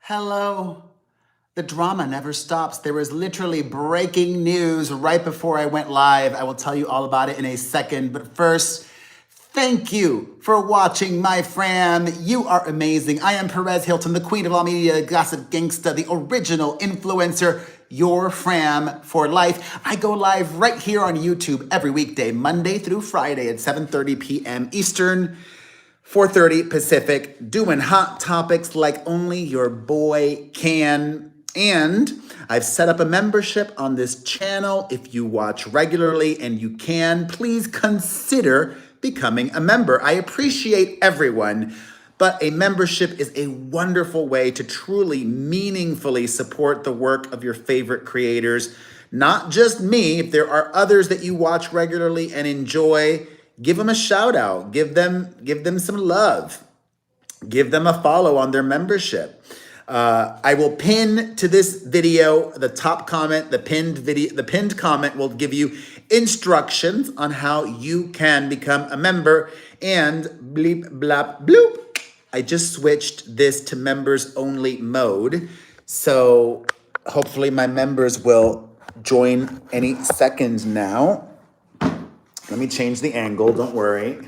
Hello. The drama never stops. There was literally breaking news right before I went live. I will tell you all about it in a second. But first, thank you for watching, my fam. You are amazing. I am Perez Hilton, the queen of all media, gossip gangsta, the original influencer, your fam for life. I go live right here on YouTube every weekday, Monday through Friday at 7:30 p.m. Eastern. 4:30 Pacific, doing hot topics like only your boy can. And I've set up a membership on this channel. If you watch regularly and you can, please consider becoming a member. I appreciate everyone, but a membership is a wonderful way to truly meaningfully support the work of your favorite creators. Not just me, if there are others that you watch regularly and enjoy, give them a shout out, give them some love, give them a follow on their membership. I will pin to this video the top comment, the pinned comment will give you instructions on how you can become a member. And bleep blap bloop, I just switched this to members only mode, so hopefully my members will join any second now. Let me change the angle, don't worry.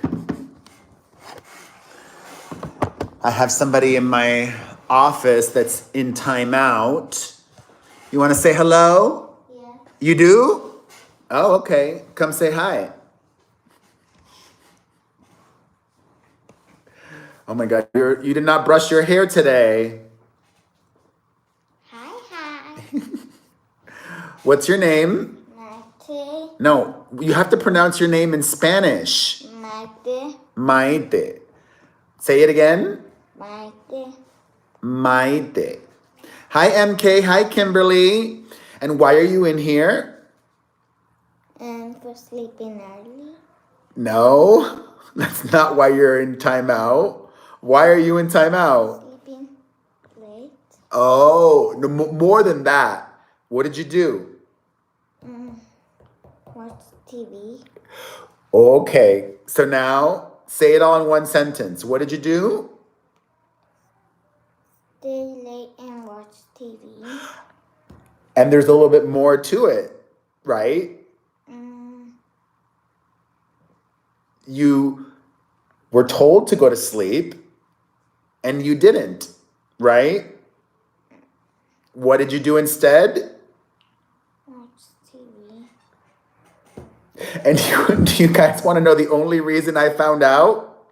I have somebody in my office that's in timeout. You want to say hello? Yeah. You do? Oh, okay. Come say hi. Oh my God, you did not brush your hair today. Hi. What's your name? Mate. No, you have to pronounce your name in Spanish. Mate. Maite. Say it again. Mate. Maite. Hi, MK. Hi, Kimberly. And why are you in here? And for sleeping early. No, that's not why you're in timeout. Why are you in timeout? Sleeping late. Oh, no, more than that. What did you do? Watch TV. Okay, so now say it all in one sentence. What did you do? Stay late and watch TV. And there's a little bit more to it, right? You were told to go to sleep and you didn't, right? What did you do instead? Watch TV. And do you guys want to know the only reason I found out?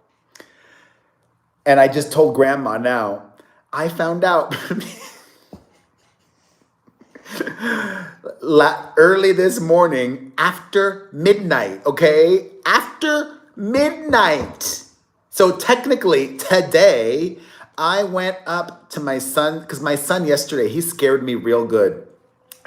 And I just told grandma now. I found out early this morning after midnight, okay? After midnight. So technically today, I went up to my son, because my son yesterday, he scared me real good.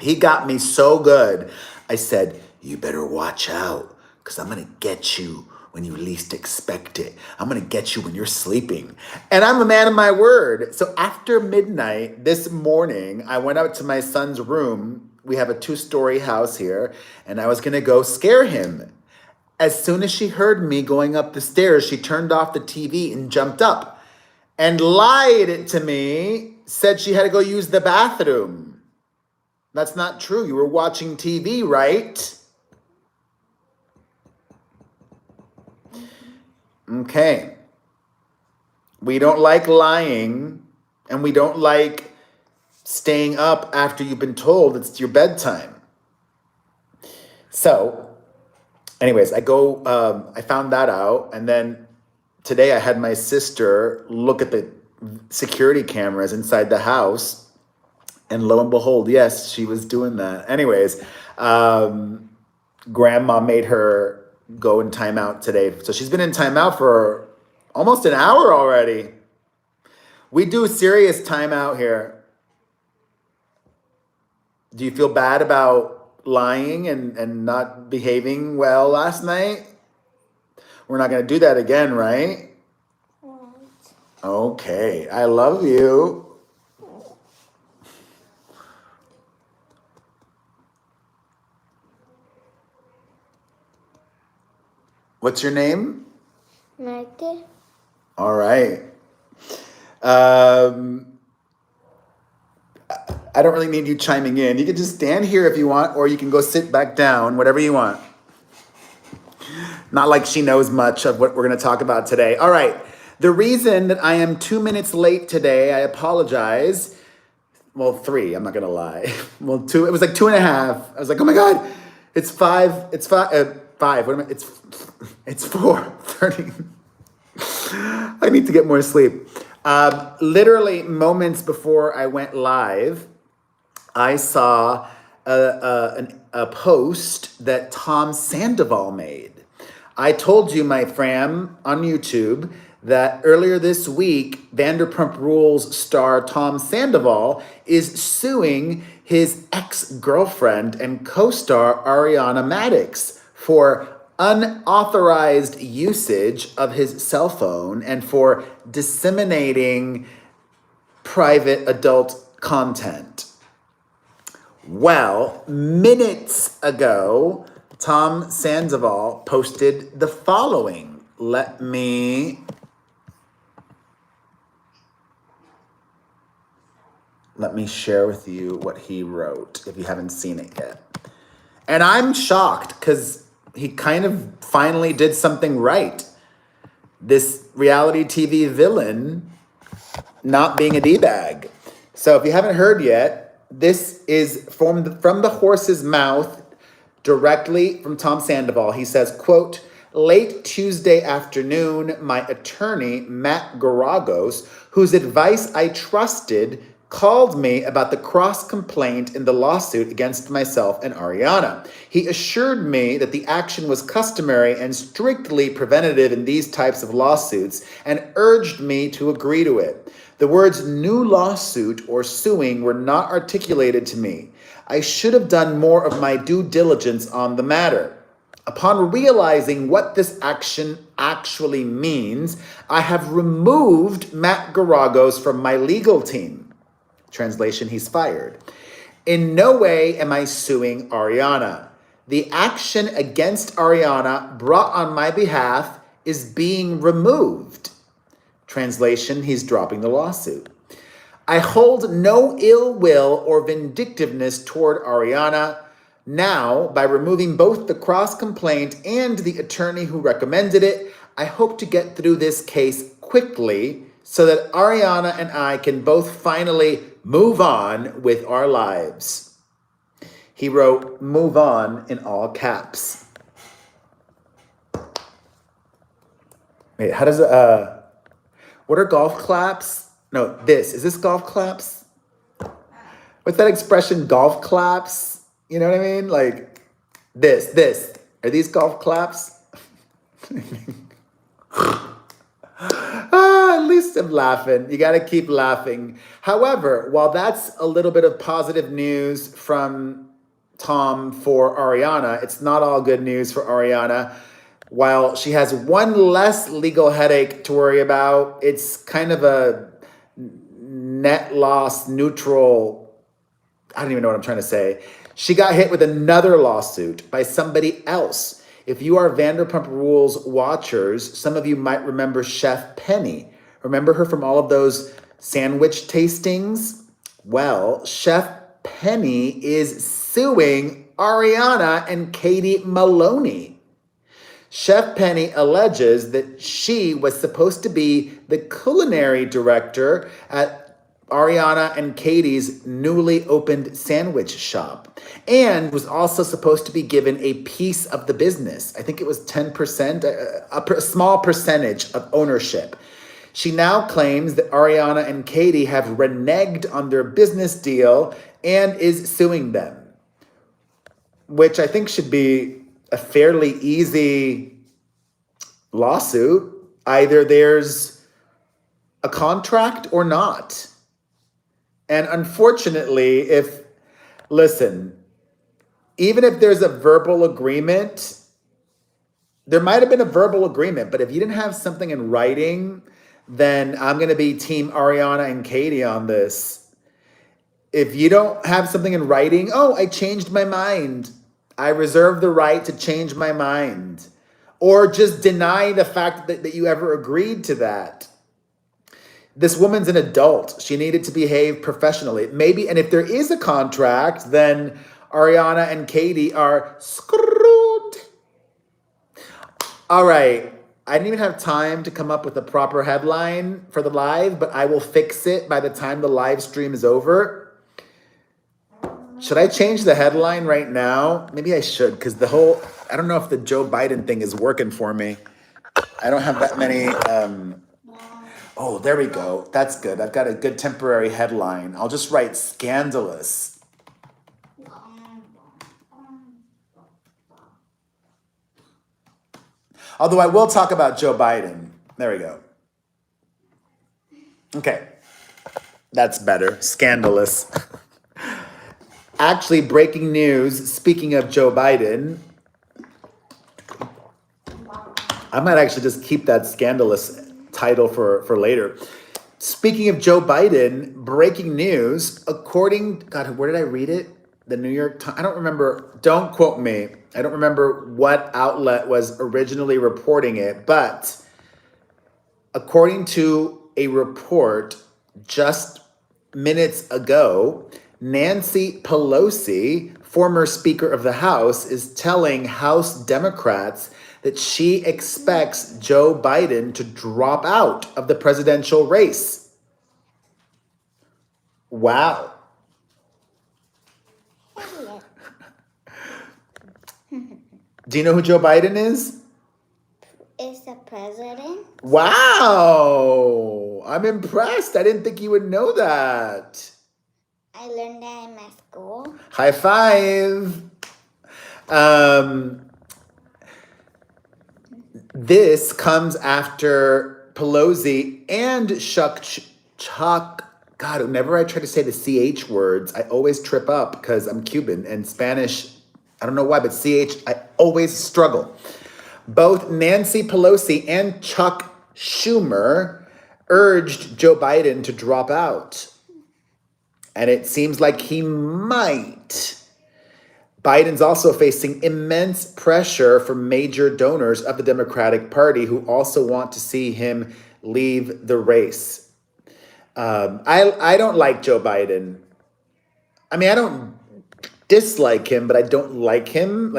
He got me so good. I said, you better watch out, because I'm going to get you when you least expect it. I'm going to get you when you're sleeping. And I'm a man of my word. So after midnight this morning, I went out to my son's room. We have a 2-story house here, and I was going to go scare him. As soon as she heard me going up the stairs, she turned off the TV and jumped up and lied to me, said she had to go use the bathroom. That's not true. You were watching TV, right? Okay. We don't like lying, and we don't like staying up after you've been told it's your bedtime. So, anyways, I found that out, and then today I had my sister look at the security cameras inside the house, and lo and behold, yes, she was doing that. Anyways, grandma made her go in timeout today. So she's been in timeout for almost an hour already. We do serious timeout here. Do you feel bad about lying and not behaving well last night? We're not going to do that again, right? Right. Okay, I love you. What's your name? Mate. All right. I don't really need you chiming in. You can just stand here if you want, or you can go sit back down, whatever you want. Not like she knows much of what we're going to talk about today. All right. The reason that I am 2 minutes late today, I apologize. Well, 3, I'm not going to lie. Well, 2, it was like 2.5. I was like, oh my God, it's 5. It's 5. 5. What am I? It's 4:30. I need to get more sleep. Literally moments before I went live, I saw a post that Tom Sandoval made. I told you, my fam, on YouTube, that earlier this week, Vanderpump Rules star Tom Sandoval is suing his ex-girlfriend and co-star Ariana Madix for unauthorized usage of his cell phone and for disseminating private adult content. Well, minutes ago, Tom Sandoval posted the following. Let me share with you what he wrote, if you haven't seen it yet. And I'm shocked because he kind of finally did something right. This reality TV villain not being a D-bag. So if you haven't heard yet, this is from the horse's mouth, directly from Tom Sandoval. He says, quote, late Tuesday afternoon, my attorney, Matt Garagos, whose advice I trusted, called me about the cross-complaint in the lawsuit against myself and Ariana. He assured me that the action was customary and strictly preventative in these types of lawsuits and urged me to agree to it. The words new lawsuit or suing were not articulated to me. I should have done more of my due diligence on the matter. Upon realizing what this action actually means, I have removed Matt Garagos from my legal team. Translation, he's fired. In no way am I suing Ariana. The action against Ariana brought on my behalf is being removed. Translation, he's dropping the lawsuit. I hold no ill will or vindictiveness toward Ariana. Now, by removing both the cross-complaint and the attorney who recommended it, I hope to get through this case quickly so that Ariana and I can both finally move on with our lives. He wrote, move on in all caps. Wait, how does what are golf claps? No, is this golf claps? What's that expression, golf claps? You know what I mean? Like this. Are these golf claps? At least I'm laughing. You got to keep laughing. However, while that's a little bit of positive news from Tom for Ariana, it's not all good news for Ariana. While she has one less legal headache to worry about, it's kind of a net loss neutral. I don't even know what I'm trying to say. She got hit with another lawsuit by somebody else. If you are Vanderpump Rules watchers, some of you might remember Chef Penny. Remember her from all of those sandwich tastings? Well, Chef Penny is suing Ariana and Katie Maloney. Chef Penny alleges that she was supposed to be the culinary director at Ariana and Katie's newly opened sandwich shop and was also supposed to be given a piece of the business. I think it was 10%, a small percentage of ownership. She now claims that Ariana and Katie have reneged on their business deal and is suing them, which I think should be a fairly easy lawsuit. Either there's a contract or not. And unfortunately, even if there's a verbal agreement, there might have been a verbal agreement, but if you didn't have something in writing, then I'm going to be team Ariana and Katie on this. If you don't have something in writing, I changed my mind. I reserve the right to change my mind. Or just deny the fact that you ever agreed to that. This woman's an adult. She needed to behave professionally. Maybe, and if there is a contract, then Ariana and Katie are screwed. All right. I didn't even have time to come up with a proper headline for the live, but I will fix it by the time the live stream is over. Should I change the headline right now? Maybe I should, because I don't know if the Joe Biden thing is working for me. I don't have that many. Oh, there we go. That's good. I've got a good temporary headline. I'll just write Scandalous. Although I will talk about Joe Biden. There we go. Okay. That's better. Scandalous. Actually, breaking news, speaking of Joe Biden, I might actually just keep that Scandalous title for later. Speaking of Joe Biden, breaking news, God, where did I read it? The New York Times. I don't remember. Don't quote me. I don't remember what outlet was originally reporting it, but according to a report just minutes ago, Nancy Pelosi, former Speaker of the House, is telling House Democrats that she expects Joe Biden to drop out of the presidential race. Wow. Do you know who Joe Biden is? Is the president? Wow. I'm impressed. I didn't think you would know that. I learned that in my school. High five. This comes after Pelosi and Chuck. God, whenever I try to say the CH words, I always trip up because I'm Cuban and Spanish. I don't know why, but CH, I always struggle. Both Nancy Pelosi and Chuck Schumer urged Joe Biden to drop out. And it seems like he might. Biden's also facing immense pressure from major donors of the Democratic Party who also want to see him leave the race. I don't like Joe Biden. I mean, I don't dislike him, but I don't like him.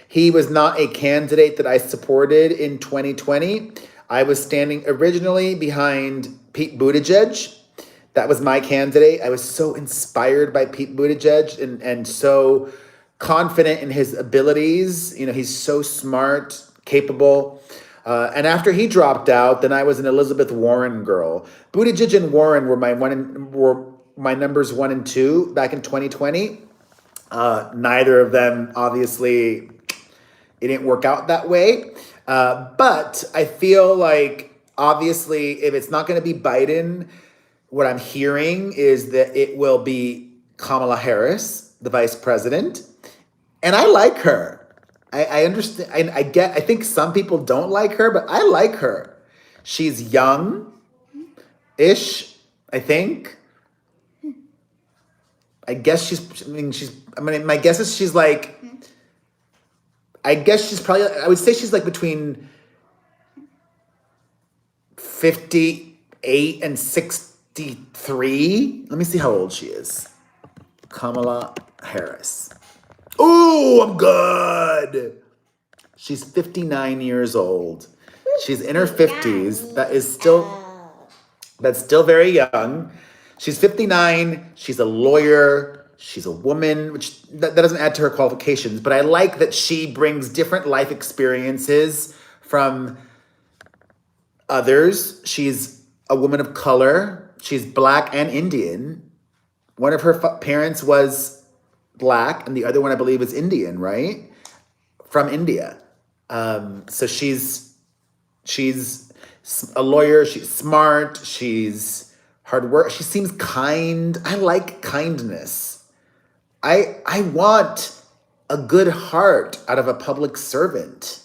He was not a candidate that I supported in 2020. I was standing originally behind Pete Buttigieg. That was my candidate. I was so inspired by Pete Buttigieg and so confident in his abilities. You know, he's so smart, capable. And after he dropped out, then I was an Elizabeth Warren girl. Buttigieg and Warren were my numbers 1 and 2 back in 2020. Neither of them, obviously, it didn't work out that way. But I feel like, obviously, if it's not going to be Biden, what I'm hearing is that it will be Kamala Harris, the vice president. And I like her. I understand. I think some people don't like her, but I like her. She's young-ish, I think. My guess is she's like, I would say she's like between 58 and 63. Let me see how old she is. Kamala Harris. Ooh, I'm good. She's 59 years old. She's in her 50s. That's still very young. She's 59. She's a lawyer. She's a woman, which that doesn't add to her qualifications. But I like that she brings different life experiences from others. She's a woman of color. She's Black and Indian. One of her parents was Black, and the other one, I believe, is Indian, right? From India. So she's a lawyer. She's smart. She's hard work. She seems kind. I like kindness. I want a good heart out of a public servant.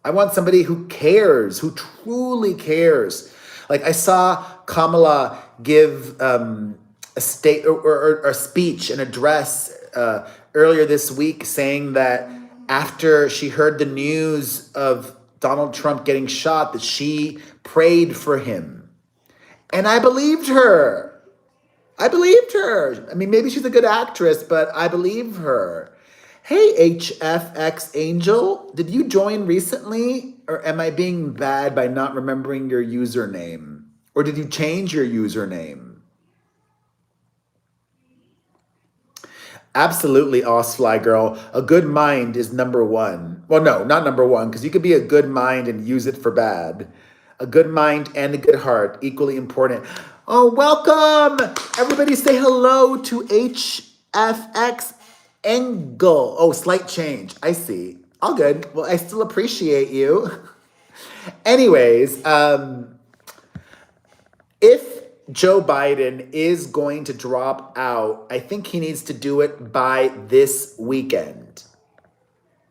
I want somebody who cares, who truly cares. Like I saw Kamala give a state or a speech, an address earlier this week, saying that after she heard the news of Donald Trump getting shot, that she prayed for him. And I believed her. I believed her. I mean, maybe she's a good actress, but I believe her. Hey, HFX Angel, did you join recently? Or am I being bad by not remembering your username? Or did you change your username? Absolutely, Osfly girl. A good mind is number one. Well, no, not number one, because you could be a good mind and use it for bad. A good mind and a good heart, equally important. Oh, welcome! Everybody say hello to HFX Engel. Oh, slight change. I see. All good. Well, I still appreciate you. Anyways, if Joe Biden is going to drop out, I think he needs to do it by this weekend.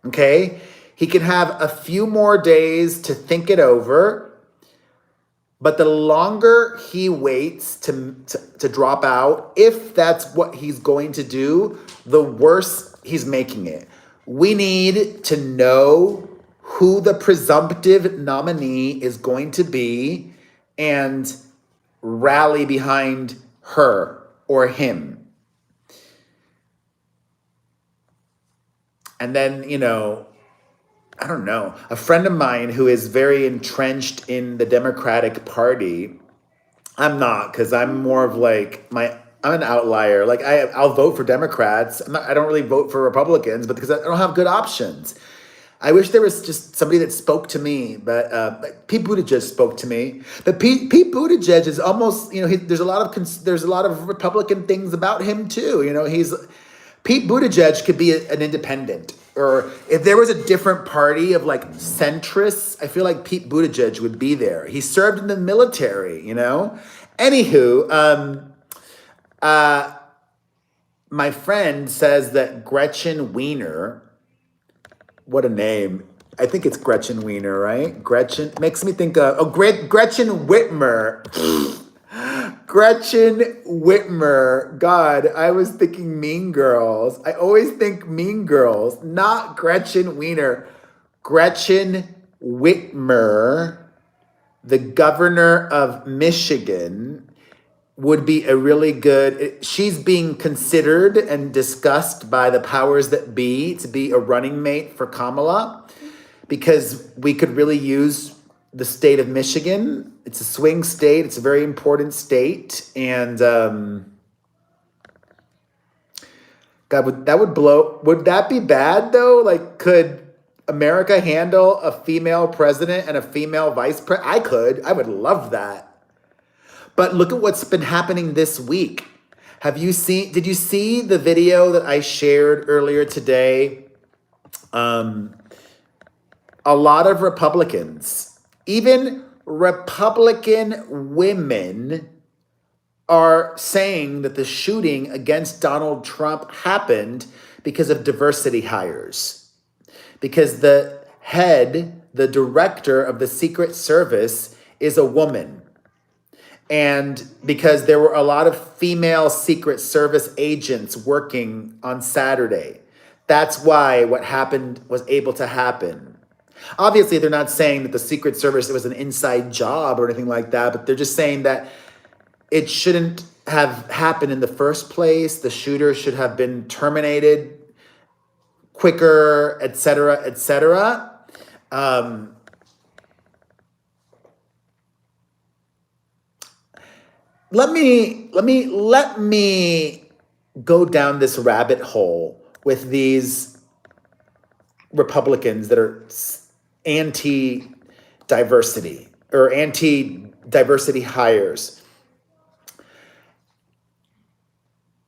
Okay? He can have a few more days to think it over, but the longer he waits to drop out, if that's what he's going to do, the worse he's making it. We need to know who the presumptive nominee is going to be and rally behind her or him. And then, I don't know, a friend of mine who is very entrenched in the Democratic Party, I'm not, because I'm more of like, I'm an outlier. Like I'll vote for Democrats. I don't really vote for Republicans, but because I don't have good options. I wish there was just somebody that spoke to me, but like Pete Buttigieg spoke to me. But Pete Buttigieg is almost, there's a lot of Republican things about him too. Pete Buttigieg could be an independent, or if there was a different party of like centrists, I feel like Pete Buttigieg would be there. He served in the military, Anywho, my friend says that Gretchen Wiener. What a name. I think it's Gretchen Wiener, right? Gretchen makes me think of, Gretchen Whitmer. Gretchen Whitmer. God, I was thinking Mean Girls. I always think Mean Girls, not Gretchen Wiener. Gretchen Whitmer, the governor of Michigan, would be a really good, she's being considered and discussed by the powers that be to be a running mate for Kamala, because we could really use the state of Michigan. It's a swing state. It's a very important state. And God, would that be bad though? Like, could America handle a female president and a female vice president? I would love that. But look at what's been happening this week. Did you see the video that I shared earlier today? A lot of Republicans, even Republican women, are saying that the shooting against Donald Trump happened because of diversity hires. Because the director of the Secret Service is a woman. And because there were a lot of female Secret Service agents working on Saturday. That's why what happened was able to happen. Obviously, they're not saying that the Secret Service was an inside job or anything like that, but they're just saying that it shouldn't have happened in the first place. The shooter should have been terminated quicker, et cetera, et cetera. Let me go down this rabbit hole with these Republicans that are anti-diversity or anti-diversity hires.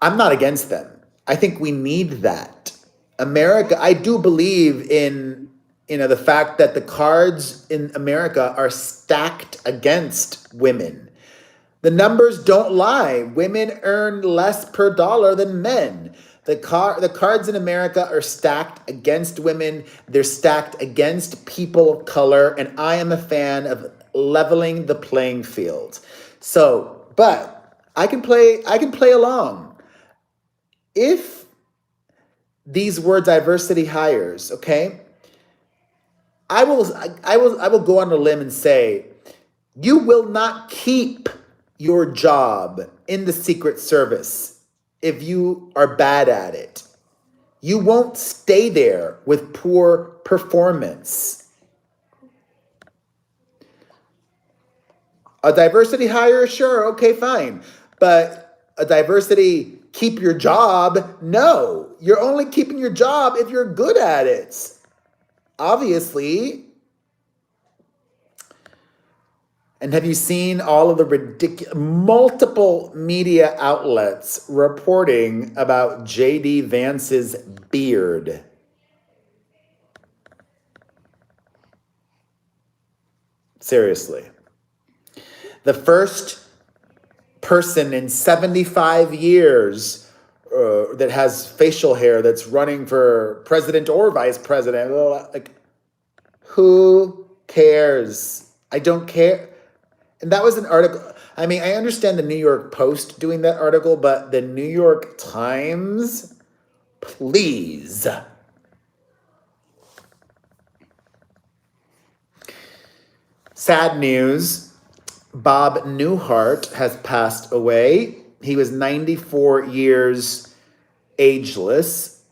I'm not against them. I think we need that. America, I do believe in the fact that the cards in America are stacked against women. The numbers don't lie. Women earn less per dollar than men. The cards in America are stacked against women. They're stacked against people of color. And I am a fan of leveling the playing field. So, but I can play along. If these were diversity hires, okay, I will go on a limb and say, you will not keep your job in the Secret Service if you are bad at it. You won't stay there with poor performance. A diversity hire, sure, okay, fine. But a diversity keep your job, no. You're only keeping your job if you're good at it. Obviously. And have you seen all of the multiple media outlets reporting about J.D. Vance's beard? Seriously. The first person in 75 years that has facial hair that's running for president or vice president. Like, who cares? I don't care. And that was an article. I mean, I understand the New York Post doing that article, but the New York Times, please. Sad news. Bob Newhart has passed away. He was 94 years ageless.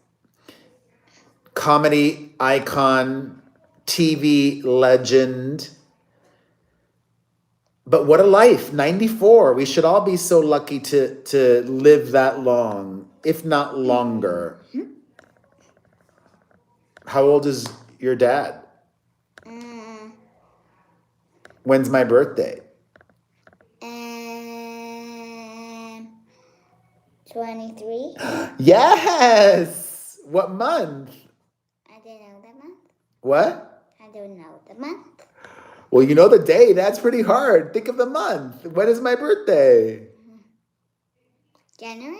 Comedy icon, TV legend. But what a life, 94. We should all be so lucky to live that long, if not longer. How old is your dad? When's my birthday? 23. Yes! What month? I don't know the month. What? I don't know the month. Well, you know the day. That's pretty hard. Think of the month. When is my birthday? January?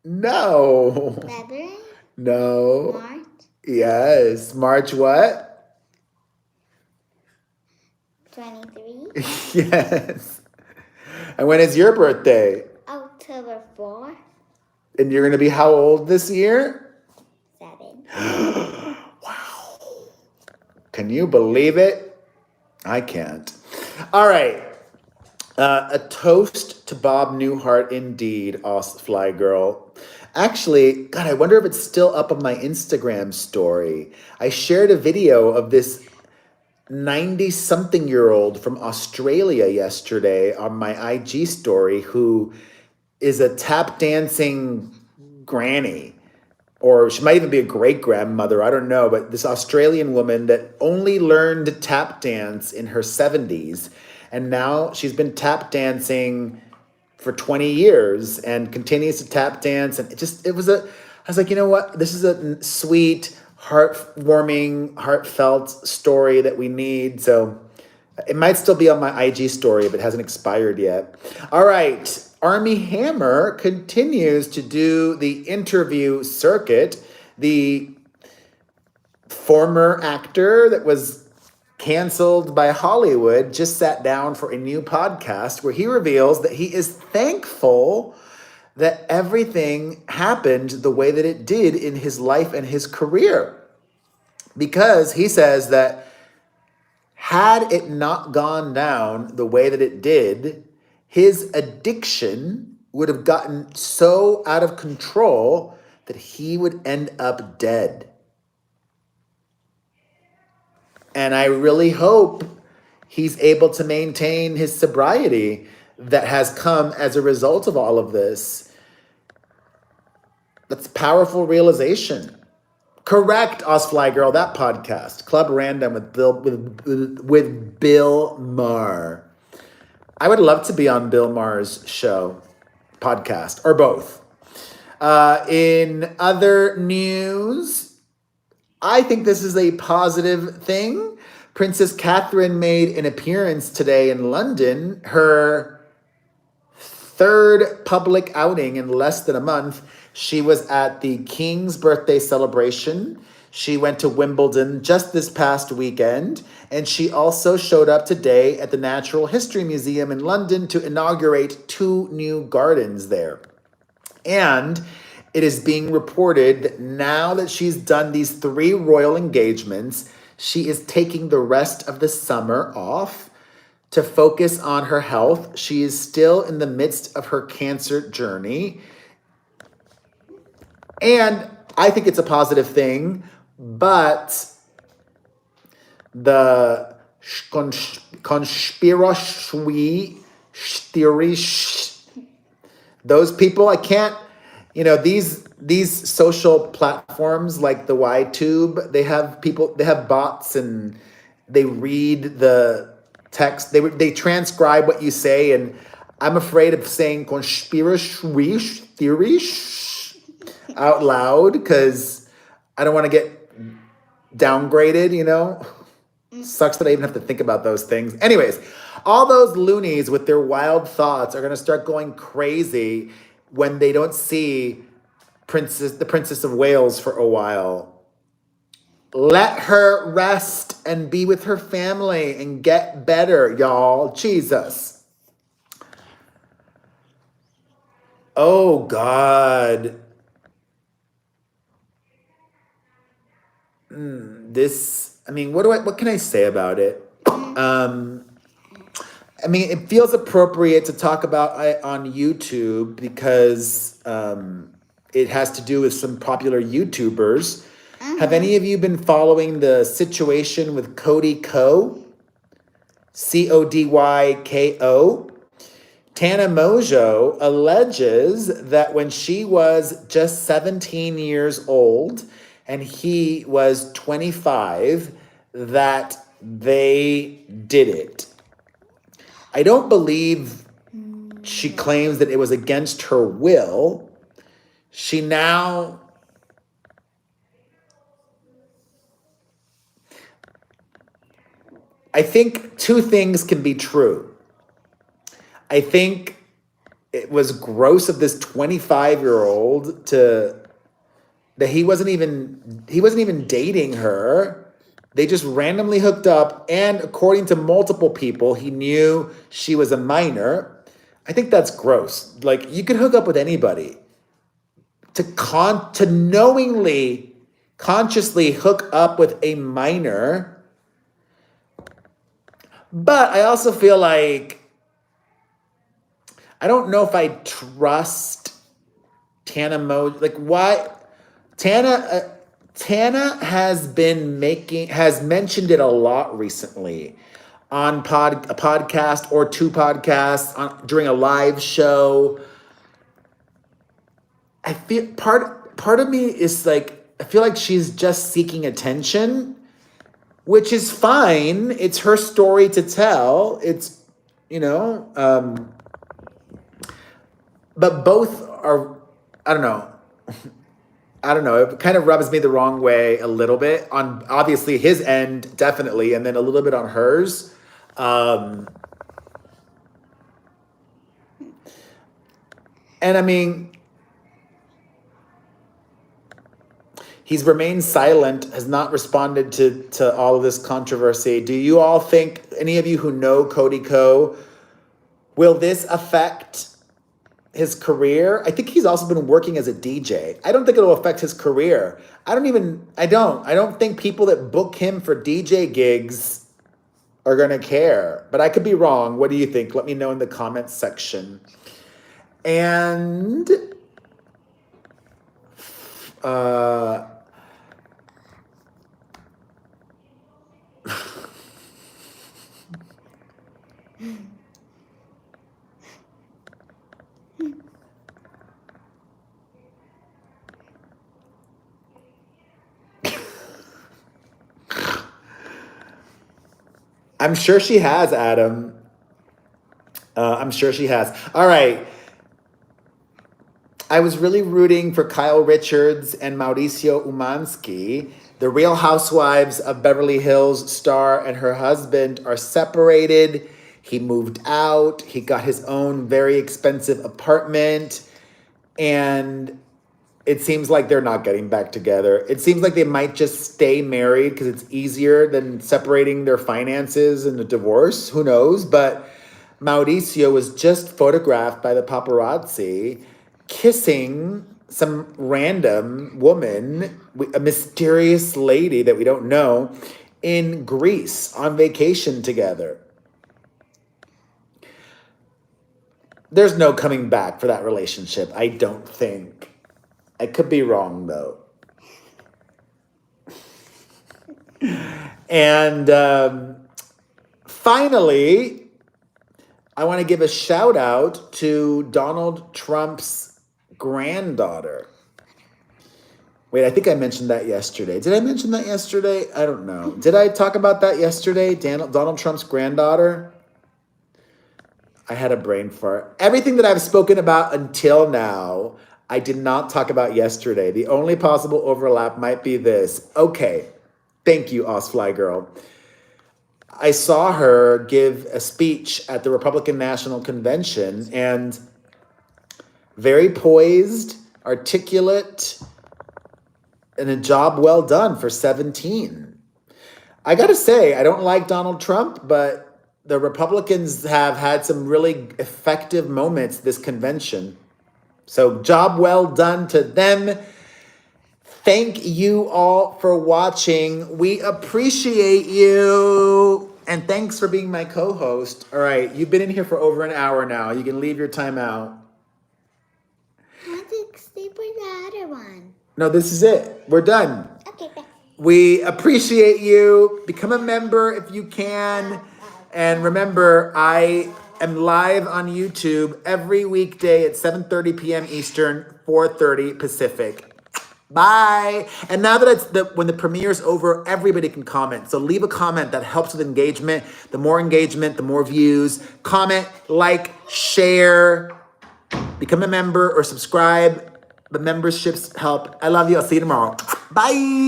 No. February? No. March? Yes. March what? 23. Yes. And when is your birthday? October 4. And you're going to be how old this year? 7. Wow. Can you believe it? I can't. All right. A toast to Bob Newhart indeed, Fly Girl. Actually, God, I wonder if it's still up on my Instagram story. I shared a video of this 90-something-year-old from Australia yesterday on my IG story who is a tap dancing granny. Or she might even be a great-grandmother, I don't know. But this Australian woman that only learned to tap dance in her 70s. And now she's been tap dancing for 20 years and continues to tap dance. And I was like, you know what? This is a sweet, heartwarming, heartfelt story that we need. So it might still be on my IG story, but it hasn't expired yet. All right. Armie Hammer continues to do the interview circuit. The former actor that was canceled by Hollywood just sat down for a new podcast where he reveals that he is thankful that everything happened the way that it did in his life and his career. Because he says that had it not gone down the way that it did, his addiction would have gotten so out of control that he would end up dead. And I really hope he's able to maintain his sobriety that has come as a result of all of this. That's a powerful realization. Correct, Osfly Girl, that podcast, Club Random with Bill Maher. I would love to be on Bill Maher's show, podcast, or both. In other news, I think this is a positive thing. Princess Catherine made an appearance today in London, her third public outing in less than a month. She was at the King's birthday celebration. She went to Wimbledon just this past weekend, and she also showed up today at the Natural History Museum in London to inaugurate 2 new gardens there. And it is being reported that now that she's done these 3 royal engagements, she is taking the rest of the summer off to focus on her health. She is still in the midst of her cancer journey. And I think it's a positive thing, but the conspiracy theories, those people, I can't, these social platforms like the YTube, they have bots, and they read the text, they transcribe what you say, and I'm afraid of saying conspiracy theories out loud because I don't want to get downgraded. Sucks that I even have to think about those things. Anyways, all those loonies with their wild thoughts are going to start going crazy when they don't see the Princess of Wales for a while. Let her rest and be with her family and get better, y'all. Jesus. Oh, God. What can I say about it? It feels appropriate to talk about it on YouTube because it has to do with some popular YouTubers. Have any of you been following the situation with Cody Ko? Codyko? Tana Mojo alleges that when she was just 17 years old and he was 25, that they did it. I don't believe she claims that it was against her will. She now... I think two things can be true. I think it was gross of this 25-year-old that he wasn't even dating her. They just randomly hooked up, and according to multiple people, he knew she was a minor. I think that's gross. Like, you could hook up with anybody. To knowingly, consciously hook up with a minor. But I also feel like I don't know if I trust Tana Mojo. Like, why? Tana has mentioned it a lot recently on a podcast or two podcasts during a live show. I feel part of me is like, I feel like she's just seeking attention, which is fine. It's her story to tell. It's, but both are, I don't know. It kind of rubs me the wrong way a little bit on obviously his end, definitely, and then a little bit on hers. He's remained silent, has not responded to all of this controversy. Do you all think, any of you who know Cody Ko, will this affect his career? I think he's also been working as a DJ. I don't think it'll affect his career. I don't think people that book him for DJ gigs are going to care. But I could be wrong. What do you think? Let me know in the comments section. And I'm sure she has, Adam. I'm sure she has. All right. I was really rooting for Kyle Richards and Mauricio Umansky. The Real Housewives of Beverly Hills star and her husband are separated. He moved out. He got his own very expensive apartment. And it seems like they're not getting back together. It seems like they might just stay married because it's easier than separating their finances in a divorce. Who knows? But Mauricio was just photographed by the paparazzi kissing some random woman, a mysterious lady that we don't know, in Greece on vacation together. There's no coming back for that relationship, I don't think. I could be wrong, though. And finally, I want to give a shout out to Donald Trump's granddaughter. Wait, I think I mentioned that yesterday. Did I mention that yesterday? I don't know. Did I talk about that yesterday? Donald Trump's granddaughter? I had a brain fart. Everything that I've spoken about until now, I did not talk about yesterday. The only possible overlap might be this. Okay. Thank you, Osfly Girl. I saw her give a speech at the Republican National Convention, and very poised, articulate, and a job well done for 17. I gotta say, I don't like Donald Trump, but the Republicans have had some really effective moments this convention. So job well done to them. Thank you all for watching. We appreciate you. And thanks for being my co-host. All right, you've been in here for over an hour now. You can leave your time out. I want to stay for the other one. No, this is it. We're done. Okay, bye. We appreciate you. Become a member if you can. And remember, I am live on YouTube every weekday at 7:30 p.m. Eastern, 4:30 Pacific. Bye. And now that when the premiere is over, everybody can comment. So leave a comment that helps with engagement. The more engagement, the more views. Comment, like, share, become a member or subscribe. The memberships help. I love you. I'll see you tomorrow. Bye.